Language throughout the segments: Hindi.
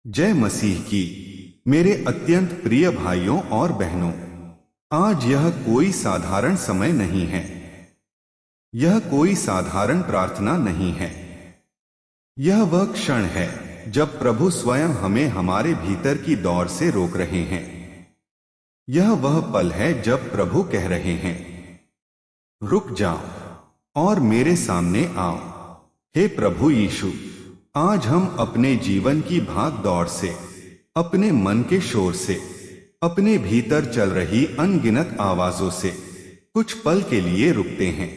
जय मसीह की। मेरे अत्यंत प्रिय भाइयों और बहनों, आज यह कोई साधारण समय नहीं है। यह कोई साधारण प्रार्थना नहीं है। यह वह क्षण है जब प्रभु स्वयं हमें हमारे भीतर की दौड़ से रोक रहे हैं। यह वह पल है जब प्रभु कह रहे हैं, रुक जाओ और मेरे सामने आओ। हे प्रभु यीशु, आज हम अपने जीवन की भाग दौड़ से, अपने मन के शोर से, अपने भीतर चल रही अनगिनत आवाजों से कुछ पल के लिए रुकते हैं।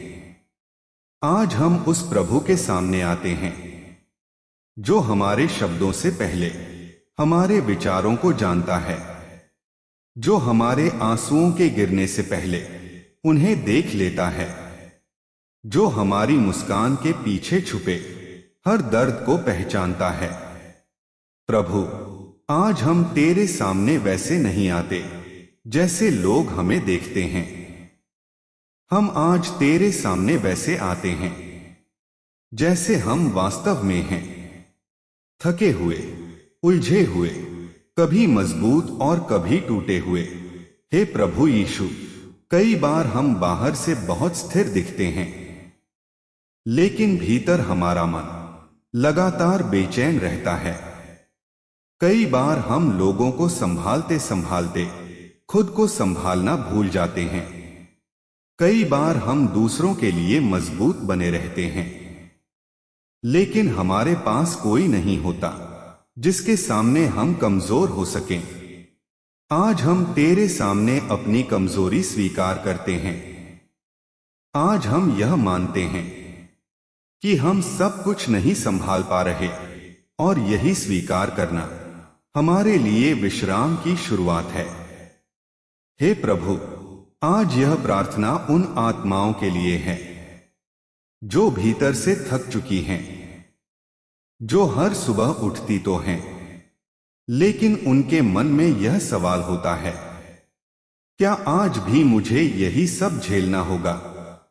आज हम उस प्रभु के सामने आते हैं जो हमारे शब्दों से पहले हमारे विचारों को जानता है, जो हमारे आंसुओं के गिरने से पहले उन्हें देख लेता है, जो हमारी मुस्कान के पीछे छुपे हर दर्द को पहचानता है। प्रभु, आज हम तेरे सामने वैसे नहीं आते जैसे लोग हमें देखते हैं। हम आज तेरे सामने वैसे आते हैं जैसे हम वास्तव में हैं, थके हुए, उलझे हुए, कभी मजबूत और कभी टूटे हुए। हे प्रभु यीशु, कई बार हम बाहर से बहुत स्थिर दिखते हैं, लेकिन भीतर हमारा मन लगातार बेचैन रहता है। कई बार हम लोगों को संभालते संभालते खुद को संभालना भूल जाते हैं। कई बार हम दूसरों के लिए मजबूत बने रहते हैं, लेकिन हमारे पास कोई नहीं होता जिसके सामने हम कमजोर हो सकें। आज हम तेरे सामने अपनी कमजोरी स्वीकार करते हैं। आज हम यह मानते हैं कि हम सब कुछ नहीं संभाल पा रहे, और यही स्वीकार करना हमारे लिए विश्राम की शुरुआत है। हे प्रभु, आज यह प्रार्थना उन आत्माओं के लिए है जो भीतर से थक चुकी हैं, जो हर सुबह उठती तो हैं, लेकिन उनके मन में यह सवाल होता है, क्या आज भी मुझे यही सब झेलना होगा?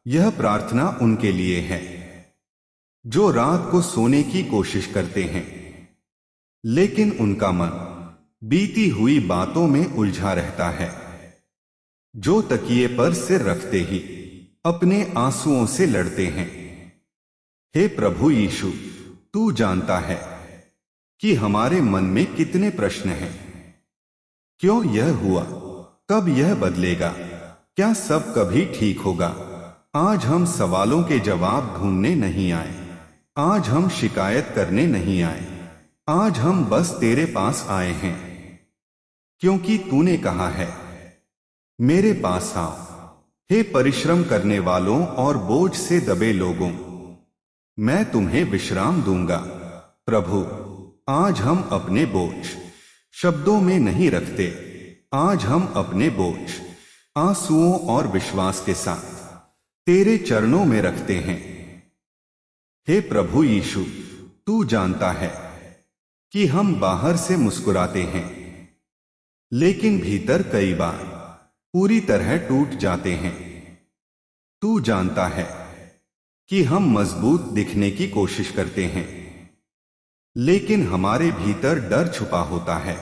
यह प्रार्थना उनके लिए है जो रात को सोने की कोशिश करते हैं, लेकिन उनका मन बीती हुई बातों में उलझा रहता है, जो तकिए पर सिर रखते ही अपने आंसुओं से लड़ते हैं। हे प्रभु यीशु, तू जानता है कि हमारे मन में कितने प्रश्न हैं। क्यों यह हुआ? कब यह बदलेगा? क्या सब कभी ठीक होगा? आज हम सवालों के जवाब ढूंढने नहीं आए, आज हम शिकायत करने नहीं आए, आज हम बस तेरे पास आए हैं, क्योंकि तूने कहा है, मेरे पास आओ। हे परिश्रम करने वालों और बोझ से दबे लोगों, मैं तुम्हें विश्राम दूंगा। प्रभु, आज हम अपने बोझ शब्दों में नहीं रखते, आज हम अपने बोझ आंसुओं और विश्वास के साथ तेरे चरणों में रखते हैं। हे प्रभु यीशु, तू जानता है कि हम बाहर से मुस्कुराते हैं, लेकिन भीतर कई बार पूरी तरह टूट जाते हैं। तू जानता है कि हम मजबूत दिखने की कोशिश करते हैं, लेकिन हमारे भीतर डर छुपा होता है।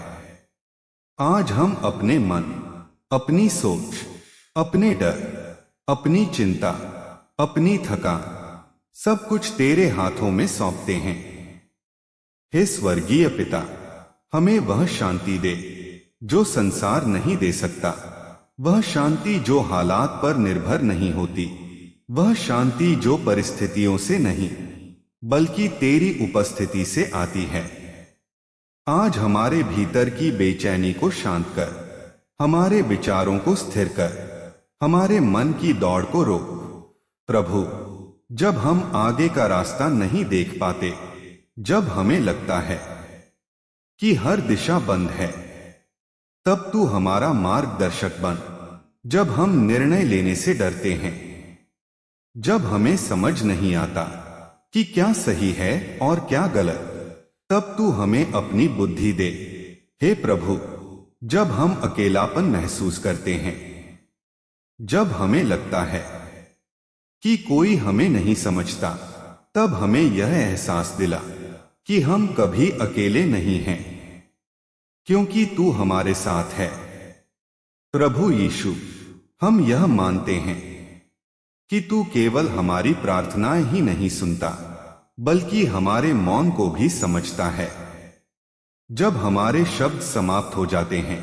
आज हम अपने मन, अपनी सोच, अपने डर, अपनी चिंता, अपनी थकान, सब कुछ तेरे हाथों में सौंपते हैं। हे स्वर्गीय पिता, हमें वह शांति दे जो संसार नहीं दे सकता, वह शांति जो हालात पर निर्भर नहीं होती, वह शांति जो परिस्थितियों से नहीं बल्कि तेरी उपस्थिति से आती है। आज हमारे भीतर की बेचैनी को शांत कर, हमारे विचारों को स्थिर कर, हमारे मन की दौड़ को रोक। प्रभु, जब हम आगे का रास्ता नहीं देख पाते, जब हमें लगता है कि हर दिशा बंद है, तब तू हमारा मार्गदर्शक बन। जब हम निर्णय लेने से डरते हैं, जब हमें समझ नहीं आता कि क्या सही है और क्या गलत, तब तू हमें अपनी बुद्धि दे। हे प्रभु, जब हम अकेलापन महसूस करते हैं, जब हमें लगता है कि कोई हमें नहीं समझता, तब हमें यह एहसास दिला कि हम कभी अकेले नहीं हैं। क्योंकि तू हमारे साथ है। प्रभु यीशु, हम यह मानते हैं कि तू केवल हमारी प्रार्थनाएं ही नहीं सुनता, बल्कि हमारे मौन को भी समझता है। जब हमारे शब्द समाप्त हो जाते हैं,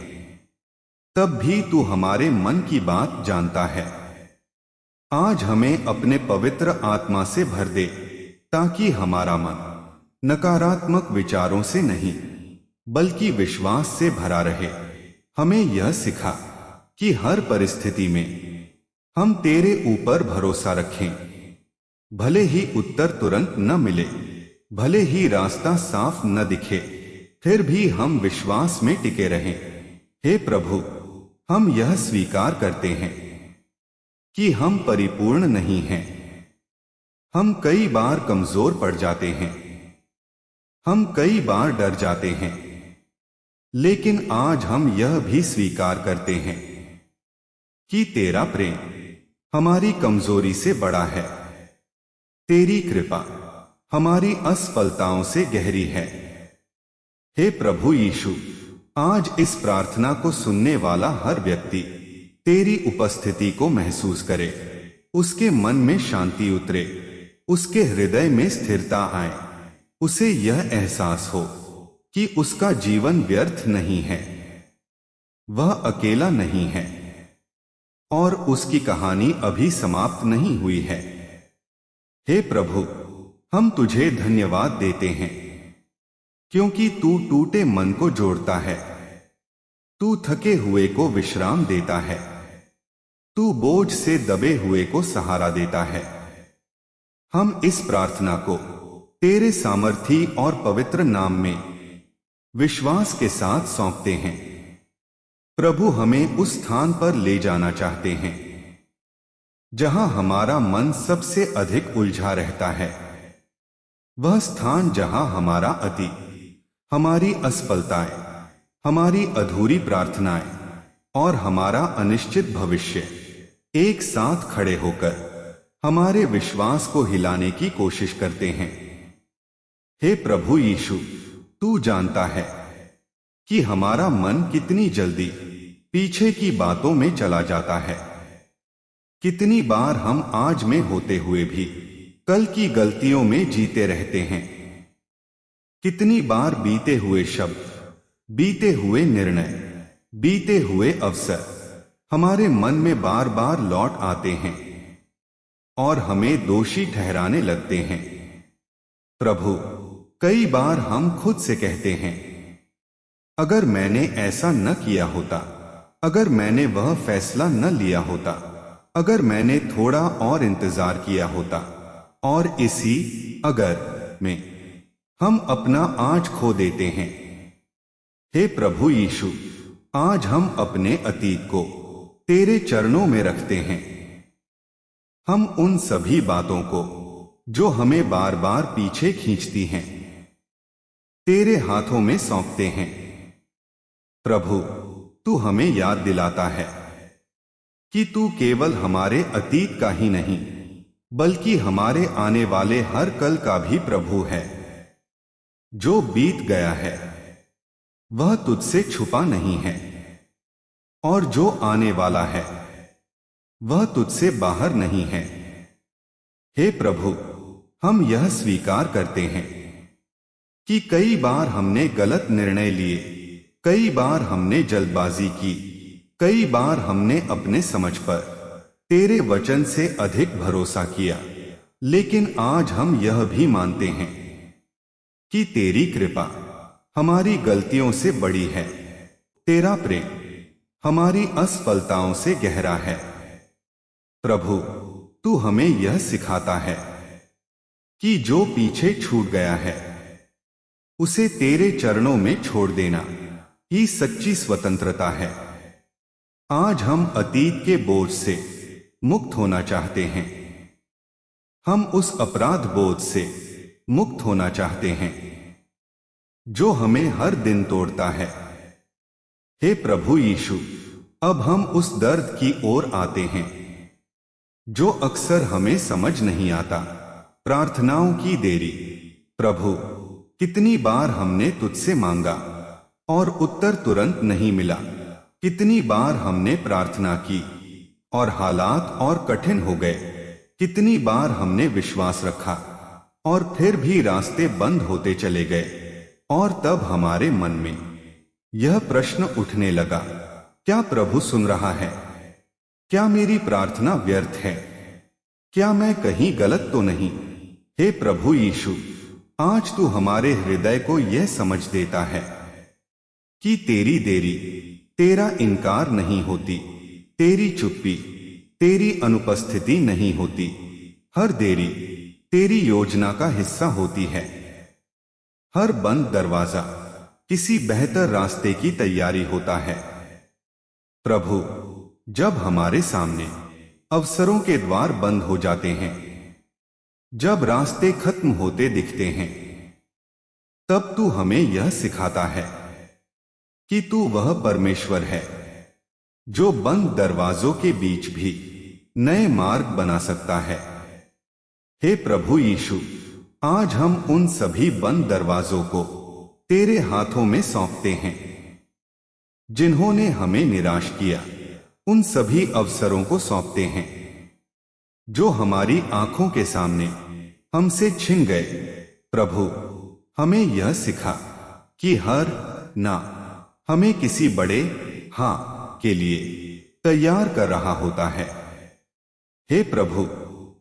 तब भी तू हमारे मन की बात जानता है। आज हमें अपने पवित्र आत्मा से भर दे, ताकि हमारा मन नकारात्मक विचारों से नहीं, बल्कि विश्वास से भरा रहे। हमें यह सिखा कि हर परिस्थिति में हम तेरे ऊपर भरोसा रखें। भले ही उत्तर तुरंत न मिले, भले ही रास्ता साफ न दिखे, फिर भी हम विश्वास में टिके रहें। हे प्रभु, हम यह स्वीकार करते हैं कि हम परिपूर्ण नहीं हैं। हम कई बार कमजोर पड़ जाते हैं, हम कई बार डर जाते हैं, लेकिन आज हम यह भी स्वीकार करते हैं कि तेरा प्रेम हमारी कमजोरी से बड़ा है। तेरी कृपा हमारी असफलताओं से गहरी है। हे प्रभु यीशु, आज इस प्रार्थना को सुनने वाला हर व्यक्ति तेरी उपस्थिति को महसूस करे, उसके मन में शांति उतरे, उसके हृदय में स्थिरता आए, उसे यह एहसास हो कि उसका जीवन व्यर्थ नहीं है, वह अकेला नहीं है और उसकी कहानी अभी समाप्त नहीं हुई है। हे प्रभु, हम तुझे धन्यवाद देते हैं क्योंकि तू टूटे मन को जोड़ता है, तू थके हुए को विश्राम देता है, तू बोझ से दबे हुए को सहारा देता है। हम इस प्रार्थना को तेरे सामर्थी और पवित्र नाम में विश्वास के साथ सौंपते हैं। प्रभु, हमें उस स्थान पर ले जाना चाहते हैं जहां हमारा मन सबसे अधिक उलझा रहता है, वह स्थान जहां हमारा अतीत, हमारी असफलताएं, हमारी अधूरी प्रार्थनाएं और हमारा अनिश्चित भविष्य एक साथ खड़े होकर हमारे विश्वास को हिलाने की कोशिश करते हैं। हे प्रभु यीशु, तू जानता है कि हमारा मन कितनी जल्दी पीछे की बातों में चला जाता है। कितनी बार हम आज में होते हुए भी कल की गलतियों में जीते रहते हैं। कितनी बार बीते हुए शब्द, बीते हुए निर्णय, बीते हुए अवसर हमारे मन में बार बार लौट आते हैं और हमें दोषी ठहराने लगते हैं। प्रभु, कई बार हम खुद से कहते हैं, अगर मैंने ऐसा न किया होता, अगर मैंने वह फैसला न लिया होता, अगर मैंने थोड़ा और इंतजार किया होता, और इसी अगर में हम अपना आज खो देते हैं। हे प्रभु यीशु, आज हम अपने अतीत को तेरे चरणों में रखते हैं। हम उन सभी बातों को जो हमें बार बार पीछे खींचती हैं, तेरे हाथों में सौंपते हैं। प्रभु, तू हमें याद दिलाता है कि तू केवल हमारे अतीत का ही नहीं, बल्कि हमारे आने वाले हर कल का भी प्रभु है। जो बीत गया है वह तुझसे छुपा नहीं है, और जो आने वाला है वह तुझसे बाहर नहीं है। हे प्रभु, हम यह स्वीकार करते हैं कि कई बार हमने गलत निर्णय लिए, कई बार हमने जल्दबाजी की, कई बार हमने अपने समझ पर तेरे वचन से अधिक भरोसा किया। लेकिन आज हम यह भी मानते हैं कि तेरी कृपा हमारी गलतियों से बड़ी है, तेरा प्रेम हमारी असफलताओं से गहरा है। प्रभु, तू हमें यह सिखाता है कि जो पीछे छूट गया है उसे तेरे चरणों में छोड़ देना ही सच्ची स्वतंत्रता है। आज हम अतीत के बोझ से मुक्त होना चाहते हैं। हम उस अपराध बोझ से मुक्त होना चाहते हैं जो हमें हर दिन तोड़ता है। हे प्रभु यीशु, अब हम उस दर्द की ओर आते हैं जो अक्सर हमें समझ नहीं आता। प्रार्थनाओं की देरी। प्रभु, कितनी बार हमने तुझसे मांगा, और उत्तर तुरंत नहीं मिला। कितनी बार हमने प्रार्थना की और हालात और कठिन हो गए। कितनी बार हमने विश्वास रखा और फिर भी रास्ते बंद होते चले गए। और तब हमारे मन में यह प्रश्न उठने लगा, क्या प्रभु सुन रहा है? क्या मेरी प्रार्थना व्यर्थ है? क्या मैं कहीं गलत तो नहीं? हे प्रभु यीशु, आज तू हमारे हृदय को यह समझ देता है कि तेरी देरी, तेरा इनकार नहीं होती, तेरी चुप्पी, तेरी अनुपस्थिति नहीं होती। हर देरी तेरी योजना का हिस्सा होती है। हर बंद दरवाजा किसी बेहतर रास्ते की तैयारी होता है। प्रभु, जब हमारे सामने अवसरों के द्वार बंद हो जाते हैं, जब रास्ते खत्म होते दिखते हैं, तब तू हमें यह सिखाता है कि तू वह परमेश्वर है जो बंद दरवाजों के बीच भी नए मार्ग बना सकता है। हे प्रभु यीशु, आज हम उन सभी बंद दरवाजों को तेरे हाथों में सौंपते हैं जिन्होंने हमें निराश किया। उन सभी अवसरों को सौंपते हैं जो हमारी आंखों के सामने हमसे छिन गए। प्रभु, हमें यह सिखा कि हर ना हमें किसी बड़े हां के लिए तैयार कर रहा होता है। हे प्रभु,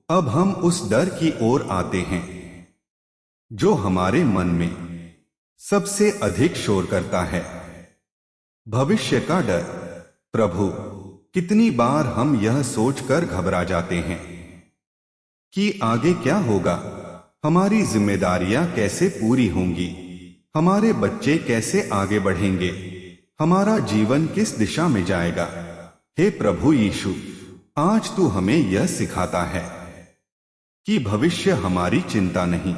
अब हम उस डर की ओर आते हैं जो हमारे मन में सबसे अधिक शोर करता है, भविष्य का डर। प्रभु, कितनी बार हम यह सोचकर घबरा जाते हैं कि आगे क्या होगा, हमारी जिम्मेदारियां कैसे पूरी होंगी, हमारे बच्चे कैसे आगे बढ़ेंगे, हमारा जीवन किस दिशा में जाएगा। हे प्रभु यीशु, आज तू हमें यह सिखाता है कि भविष्य हमारी चिंता नहीं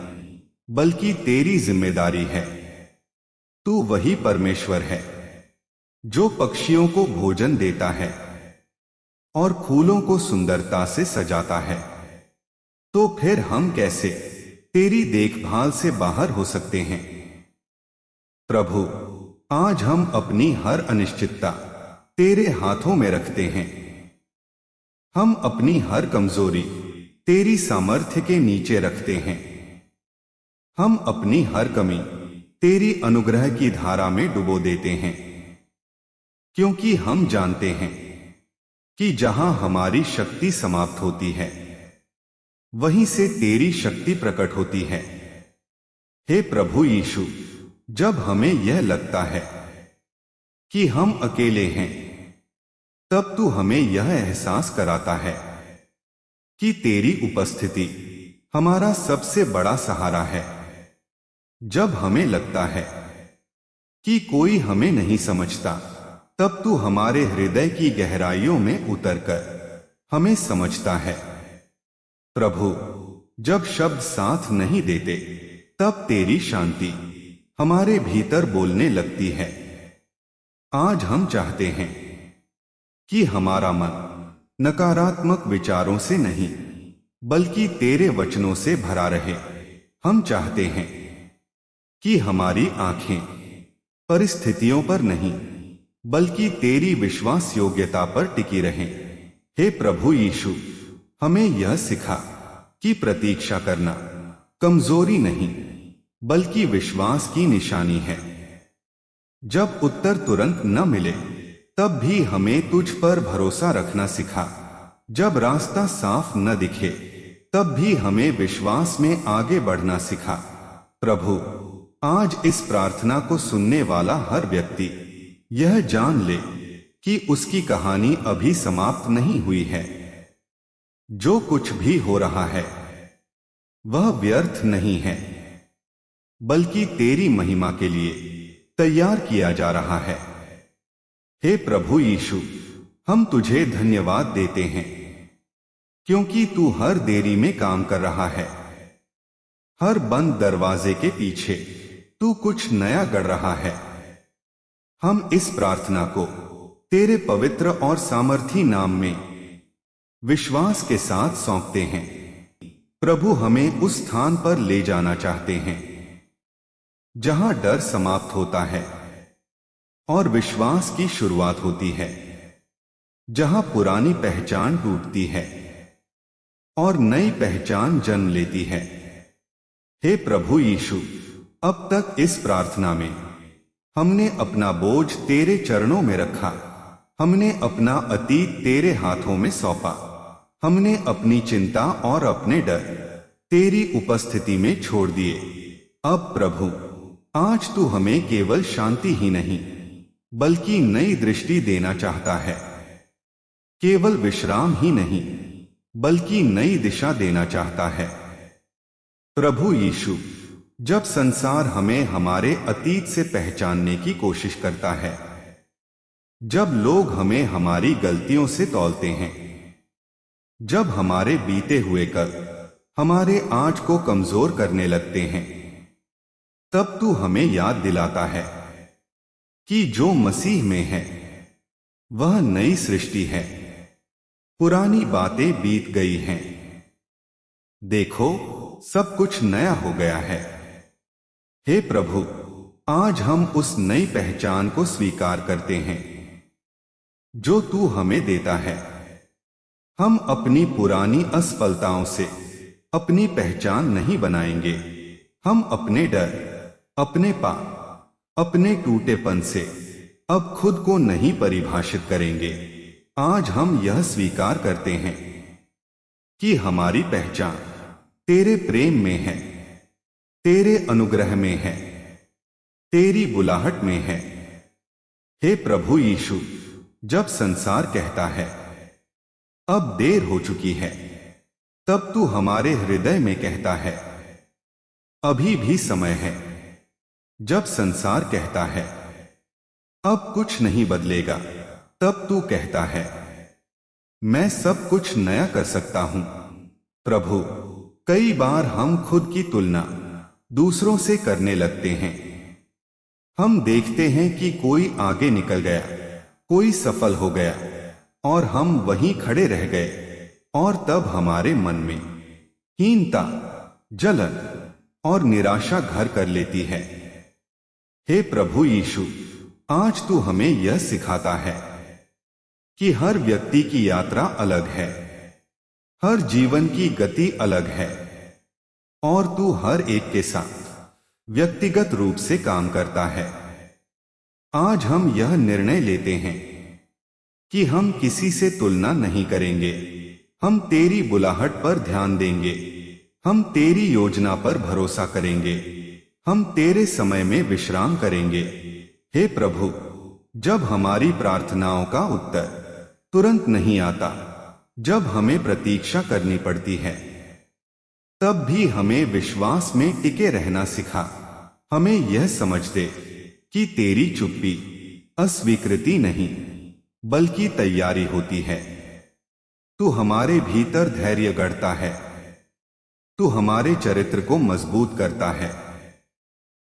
बल्कि तेरी जिम्मेदारी है। तू वही परमेश्वर है जो पक्षियों को भोजन देता है और फूलों को सुंदरता से सजाता है। तो फिर हम कैसे तेरी देखभाल से बाहर हो सकते हैं? प्रभु, आज हम अपनी हर अनिश्चितता तेरे हाथों में रखते हैं। हम अपनी हर कमजोरी तेरी सामर्थ्य के नीचे रखते हैं। हम अपनी हर कमी तेरी अनुग्रह की धारा में डुबो देते हैं, क्योंकि हम जानते हैं कि जहां हमारी शक्ति समाप्त होती है, वहीं से तेरी शक्ति प्रकट होती है। हे प्रभु यीशु, जब हमें यह लगता है कि हम अकेले हैं, तब तू हमें यह एहसास कराता है कि तेरी उपस्थिति हमारा सबसे बड़ा सहारा है। जब हमें लगता है कि कोई हमें नहीं समझता, तब तू हमारे हृदय की गहराइयों में उतरकर हमें समझता है। प्रभु, जब शब्द साथ नहीं देते, तब तेरी शांति हमारे भीतर बोलने लगती है। आज हम चाहते हैं कि हमारा मन नकारात्मक विचारों से नहीं बल्कि तेरे वचनों से भरा रहे। हम चाहते हैं कि हमारी आंखें परिस्थितियों पर नहीं बल्कि तेरी विश्वास योग्यता पर टिकी रहें। हे प्रभु यीशु, हमें यह सिखा कि प्रतीक्षा करना कमजोरी नहीं बल्कि विश्वास की निशानी है। जब उत्तर तुरंत न मिले, तब भी हमें तुझ पर भरोसा रखना सिखा। जब रास्ता साफ न दिखे, तब भी हमें विश्वास में आगे बढ़ना सिखा। प्रभु, आज इस प्रार्थना को सुनने वाला हर व्यक्ति यह जान ले कि उसकी कहानी अभी समाप्त नहीं हुई है। जो कुछ भी हो रहा है वह व्यर्थ नहीं है, बल्कि तेरी महिमा के लिए तैयार किया जा रहा है। हे प्रभु यीशु, हम तुझे धन्यवाद देते हैं क्योंकि तू हर देरी में काम कर रहा है। हर बंद दरवाजे के पीछे तू कुछ नया गढ़ रहा है। हम इस प्रार्थना को तेरे पवित्र और सामर्थी नाम में विश्वास के साथ सौंपते हैं। प्रभु, हमें उस स्थान पर ले जाना चाहते हैं जहां डर समाप्त होता है, और विश्वास की शुरुआत होती है, जहां पुरानी पहचान टूटती है और नई पहचान जन्म लेती है। हे प्रभु यीशु, अब तक इस प्रार्थना में हमने अपना बोझ तेरे चरणों में रखा। हमने अपना अतीत तेरे हाथों में सौंपा। हमने अपनी चिंता और अपने डर तेरी उपस्थिति में छोड़ दिए। अब प्रभु, आज तू हमें केवल शांति ही नहीं बल्कि नई दृष्टि देना चाहता है। केवल विश्राम ही नहीं बल्कि नई दिशा देना चाहता है। प्रभु यीशु, जब संसार हमें हमारे अतीत से पहचानने की कोशिश करता है, जब लोग हमें हमारी गलतियों से तौलते हैं, जब हमारे बीते हुए कल हमारे आज को कमजोर करने लगते हैं, तब तू हमें याद दिलाता है कि जो मसीह में है वह नई सृष्टि है। पुरानी बातें बीत गई हैं, देखो सब कुछ नया हो गया है। हे प्रभु, आज हम उस नई पहचान को स्वीकार करते हैं जो तू हमें देता है। हम अपनी पुरानी असफलताओं से अपनी पहचान नहीं बनाएंगे। हम अपने डर, अपने पाप, अपने टूटेपन से अब खुद को नहीं परिभाषित करेंगे। आज हम यह स्वीकार करते हैं कि हमारी पहचान तेरे प्रेम में है, तेरे अनुग्रह में है, तेरी बुलाहट में है। हे प्रभु यीशु, जब संसार कहता है अब देर हो चुकी है, तब तू हमारे हृदय में कहता है अभी भी समय है। जब संसार कहता है अब कुछ नहीं बदलेगा, तब तू कहता है मैं सब कुछ नया कर सकता हूं। प्रभु, कई बार हम खुद की तुलना दूसरों से करने लगते हैं। हम देखते हैं कि कोई आगे निकल गया, कोई सफल हो गया और हम वहीं खड़े रह गए, और तब हमारे मन में हीनता, जलन और निराशा घर कर लेती है। हे प्रभु यीशु, आज तू हमें यह सिखाता है कि हर व्यक्ति की यात्रा अलग है, हर जीवन की गति अलग है और तू हर एक के साथ व्यक्तिगत रूप से काम करता है। आज हम यह निर्णय लेते हैं कि हम किसी से तुलना नहीं करेंगे। हम तेरी बुलाहट पर ध्यान देंगे। हम तेरी योजना पर भरोसा करेंगे। हम तेरे समय में विश्राम करेंगे। हे प्रभु, जब हमारी प्रार्थनाओं का उत्तर तुरंत नहीं आता, जब हमें प्रतीक्षा करनी पड़ती है, तब भी हमें विश्वास में टिके रहना सिखा। हमें यह समझ दे कि तेरी चुप्पी अस्वीकृति नहीं बल्कि तैयारी होती है। तू हमारे भीतर धैर्य गढ़ता है। तू हमारे चरित्र को मजबूत करता है।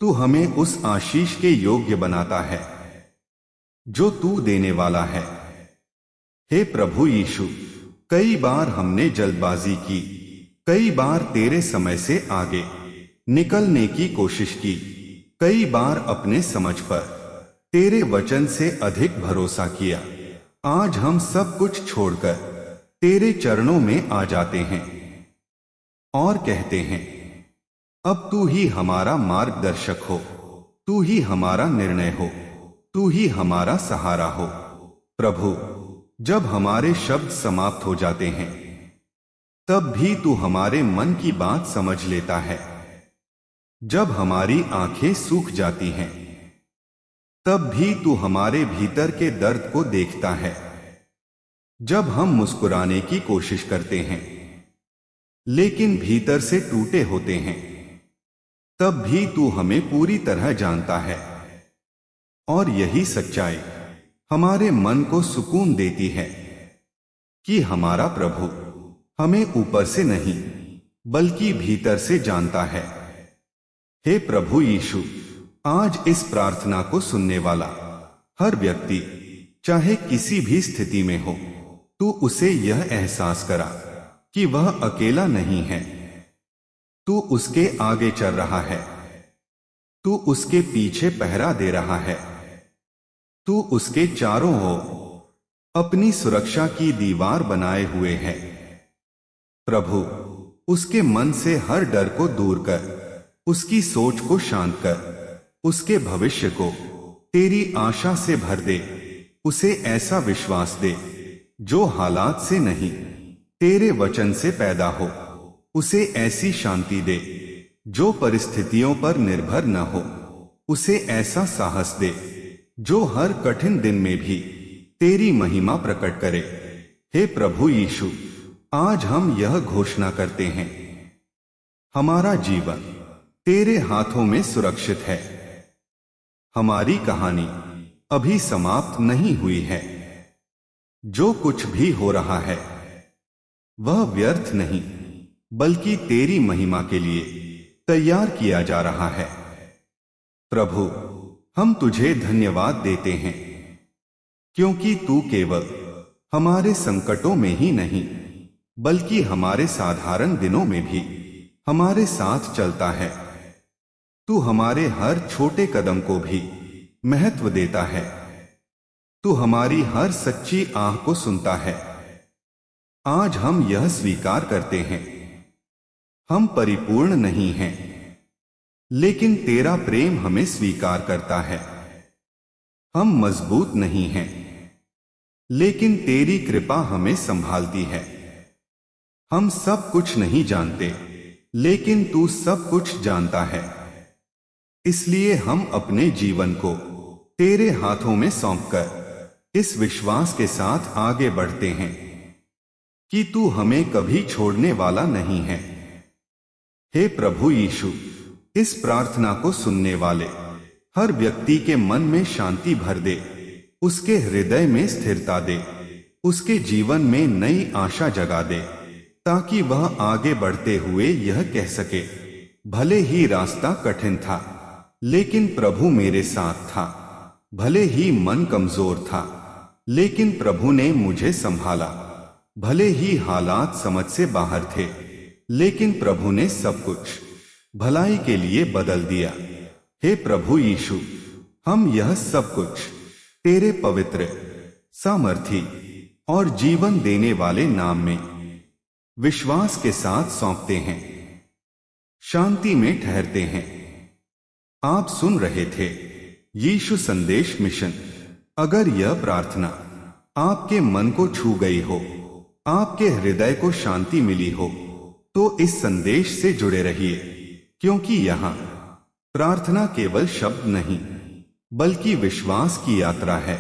तू हमें उस आशीष के योग्य बनाता है जो तू देने वाला है। हे प्रभु यीशु, कई बार हमने जल्दबाजी की, कई बार तेरे समय से आगे निकलने की कोशिश की, कई बार अपने समझ पर तेरे वचन से अधिक भरोसा किया। आज हम सब कुछ छोड़कर तेरे चरणों में आ जाते हैं और कहते हैं अब तू ही हमारा मार्गदर्शक हो, तू ही हमारा निर्णय हो, तू ही हमारा सहारा हो। प्रभु, जब हमारे शब्द समाप्त हो जाते हैं, तब भी तू हमारे मन की बात समझ लेता है। जब हमारी आंखें सूख जाती हैं, तब भी तू हमारे भीतर के दर्द को देखता है। जब हम मुस्कुराने की कोशिश करते हैं लेकिन भीतर से टूटे होते हैं, तब भी तू हमें पूरी तरह जानता है। और यही सच्चाई हमारे मन को सुकून देती है कि हमारा प्रभु हमें ऊपर से नहीं बल्कि भीतर से जानता है। हे प्रभु यीशु, आज इस प्रार्थना को सुनने वाला हर व्यक्ति, चाहे किसी भी स्थिति में हो, तू उसे यह एहसास करा कि वह अकेला नहीं है। तू उसके आगे चल रहा है, तू उसके पीछे पहरा दे रहा है। तू उसके चारों ओर अपनी सुरक्षा की दीवार बनाए हुए है। प्रभु, उसके मन से हर डर को दूर कर, उसकी सोच को शांत कर, उसके भविष्य को तेरी आशा से भर दे। उसे ऐसा विश्वास दे जो हालात से नहीं, तेरे वचन से पैदा हो। उसे ऐसी शांति दे जो परिस्थितियों पर निर्भर न हो। उसे ऐसा साहस दे जो हर कठिन दिन में भी तेरी महिमा प्रकट करे। हे प्रभु यीशु, आज हम यह घोषणा करते हैं, हमारा जीवन तेरे हाथों में सुरक्षित है। हमारी कहानी अभी समाप्त नहीं हुई है। जो कुछ भी हो रहा है वह व्यर्थ नहीं, बल्कि तेरी महिमा के लिए तैयार किया जा रहा है। प्रभु, हम तुझे धन्यवाद देते हैं, क्योंकि तू केवल हमारे संकटों में ही नहीं, बल्कि हमारे साधारण दिनों में भी हमारे साथ चलता है। तू हमारे हर छोटे कदम को भी महत्व देता है। तू हमारी हर सच्ची आह को सुनता है। आज हम यह स्वीकार करते हैं, हम परिपूर्ण नहीं हैं, लेकिन तेरा प्रेम हमें स्वीकार करता है। हम मजबूत नहीं हैं, लेकिन तेरी कृपा हमें संभालती है। हम सब कुछ नहीं जानते, लेकिन तू सब कुछ जानता है। इसलिए हम अपने जीवन को तेरे हाथों में सौंपकर इस विश्वास के साथ आगे बढ़ते हैं कि तू हमें कभी छोड़ने वाला नहीं है। हे प्रभु यीशु, इस प्रार्थना को सुनने वाले हर व्यक्ति के मन में शांति भर दे, उसके हृदय में स्थिरता दे, उसके जीवन में नई आशा जगा दे, ताकि वह आगे बढ़ते हुए यह कह सके, भले ही रास्ता कठिन था, लेकिन प्रभु मेरे साथ था। भले ही मन कमजोर था, लेकिन प्रभु ने मुझे संभाला। भले ही हालात समझ से बाहर थे, लेकिन प्रभु ने सब कुछ भलाई के लिए बदल दिया। हे प्रभु यीशु, हम यह सब कुछ तेरे पवित्र, सामर्थी और जीवन देने वाले नाम में विश्वास के साथ सौंपते हैं, शांति में ठहरते हैं। आप सुन रहे थे यीशु संदेश मिशन। अगर यह प्रार्थना आपके मन को छू गई हो, आपके हृदय को शांति मिली हो, तो इस संदेश से जुड़े रहिए, क्योंकि यहाँ प्रार्थना केवल शब्द नहीं, बल्कि विश्वास की यात्रा है।